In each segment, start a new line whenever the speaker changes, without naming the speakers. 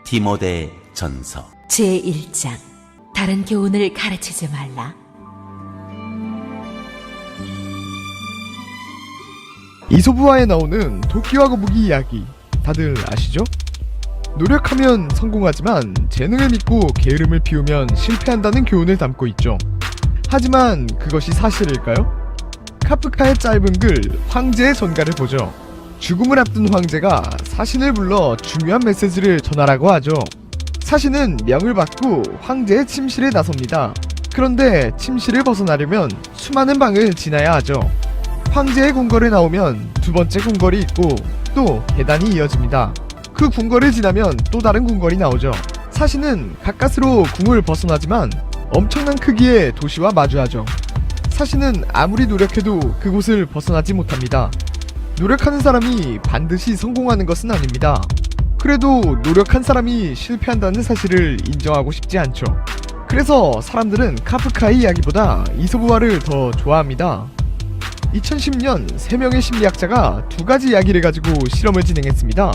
디모데 전서
제1장 다른 교훈을 가르치지 말라.
이솝우화에 나오는 도끼와 거북이 이야기 다들 아시죠? 노력하면 성공하지만 재능을 믿고 게으름을 피우면 실패한다는 교훈을 담고 있죠. 하지만 그것이 사실일까요? 카프카의 짧은 글 황제의 전가를 보죠. 죽음을 앞둔 황제가 사신을 불러 중요한 메시지를 전하라고 하죠. 사신은 명을 받고 황제의 침실에 나섭니다. 그런데 침실을 벗어나려면 수많은 방을 지나야 하죠. 황제의 궁궐에 나오면 두 번째 궁궐이 있고 또 계단이 이어집니다. 그 궁궐을 지나면 또 다른 궁궐이 나오죠. 사신은 가까스로 궁을 벗어나지만 엄청난 크기의 도시와 마주하죠. 사신은 아무리 노력해도 그곳을 벗어나지 못합니다. 노력하는 사람이 반드시 성공하는 것은 아닙니다. 그래도 노력한 사람이 실패한다는 사실을 인정하고 싶지 않죠. 그래서 사람들은 카프카의 이야기보다 이솝우화를 더 좋아합니다. 2010년 3명의 심리학자가 두 가지 이야기를 가지고 실험을 진행했습니다.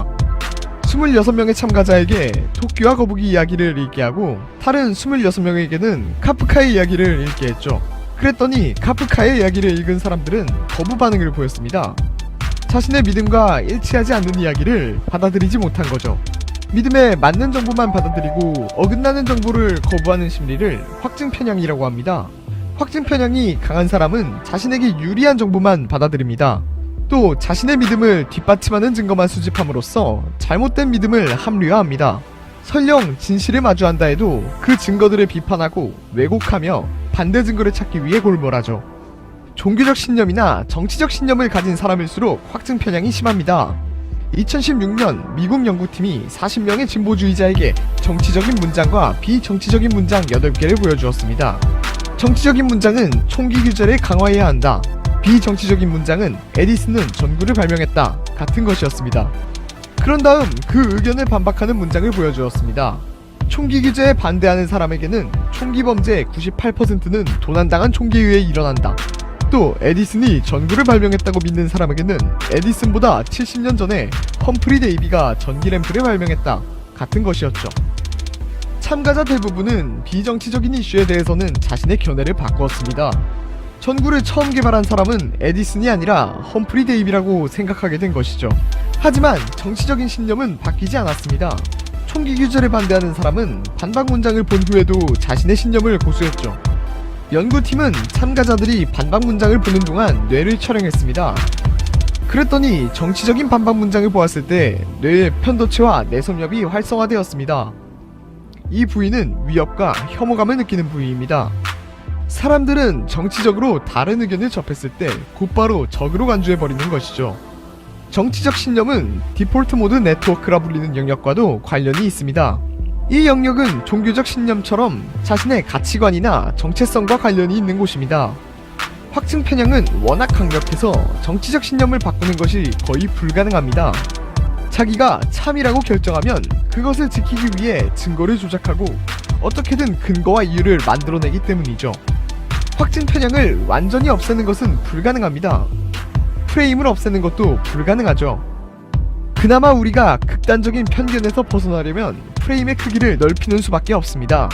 26명의 참가자에게 토끼와 거북이 이야기를 읽게 하고 다른 26명에게는 카프카의 이야기를 읽게 했죠. 그랬더니 카프카의 이야기를 읽은 사람들은 거부 반응을 보였습니다. 자신의 믿음과 일치하지 않는 이야기를 받아들이지 못한 거죠. 믿음에 맞는 정보만 받아들이고 어긋나는 정보를 거부하는 심리를 확증 편향이라고 합니다. 확증 편향이 강한 사람은 자신에게 유리한 정보만 받아들입니다. 또 자신의 믿음을 뒷받침하는 증거만 수집함으로써 잘못된 믿음을 합리화합니다. 설령 진실을 마주한다 해도 그 증거들을 비판하고 왜곡하며 반대 증거를 찾기 위해 골몰하죠. 종교적 신념이나 정치적 신념을 가진 사람일수록 확증 편향이 심합니다. 2016년 미국 연구팀이 40명의 진보주의자에게 정치적인 문장과 비정치적인 문장 8개를 보여주었습니다. 정치적인 문장은 총기 규제를 강화해야 한다. 비정치적인 문장은 에디슨은 전구를 발명했다. 같은 것이었습니다. 그런 다음 그 의견을 반박하는 문장을 보여주었습니다. 총기 규제에 반대하는 사람에게는 총기 범죄의 98%는 도난당한 총기에 의해 일어난다. 또 에디슨이 전구를 발명했다고 믿는 사람에게는 에디슨보다 70년 전에 험프리 데이비가 전기 램프를 발명했다. 같은 것이었죠. 참가자 대부분은 비정치적인 이슈에 대해서는 자신의 견해를 바꾸었습니다. 전구를 처음 개발한 사람은 에디슨이 아니라 험프리 데이비라고 생각하게 된 것이죠. 하지만 정치적인 신념은 바뀌지 않았습니다. 총기 규제를 반대하는 사람은 반박 문장을 본 후에도 자신의 신념을 고수했죠. 연구팀은 참가자들이 반박 문장을 보는 동안 뇌를 촬영했습니다. 그랬더니 정치적인 반박 문장을 보았을 때 뇌의 편도체와 내섬엽이 활성화되었습니다. 이 부위는 위협과 혐오감을 느끼는 부위입니다. 사람들은 정치적으로 다른 의견을 접했을 때 곧바로 적으로 간주해버리는 것이죠. 정치적 신념은 디폴트 모드 네트워크라 불리는 영역과도 관련이 있습니다. 이 영역은 종교적 신념처럼 자신의 가치관이나 정체성과 관련이 있는 곳입니다. 확증 편향은 워낙 강력해서 정치적 신념을 바꾸는 것이 거의 불가능합니다. 자기가 참이라고 결정하면 그것을 지키기 위해 증거를 조작하고 어떻게든 근거와 이유를 만들어내기 때문이죠. 확증 편향을 완전히 없애는 것은 불가능합니다. 프레임을 없애는 것도 불가능하죠. 그나마 우리가 극단적인 편견에서 벗어나려면 프레임의 크기를 넓히는 수밖에 없습니다.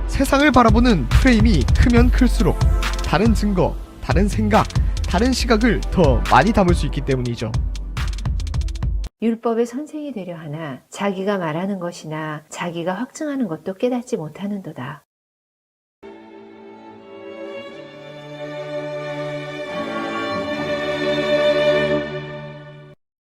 세상을 바라보는 프레임이 크면 클수록 다른 증거, 다른 생각, 다른 시각을 더 많이 담을 수 있기 때문이죠.
율법의 선생이 되려 하나 자기가 말하는 것이나 자기가 확증하는 것도 깨닫지 못하는도다.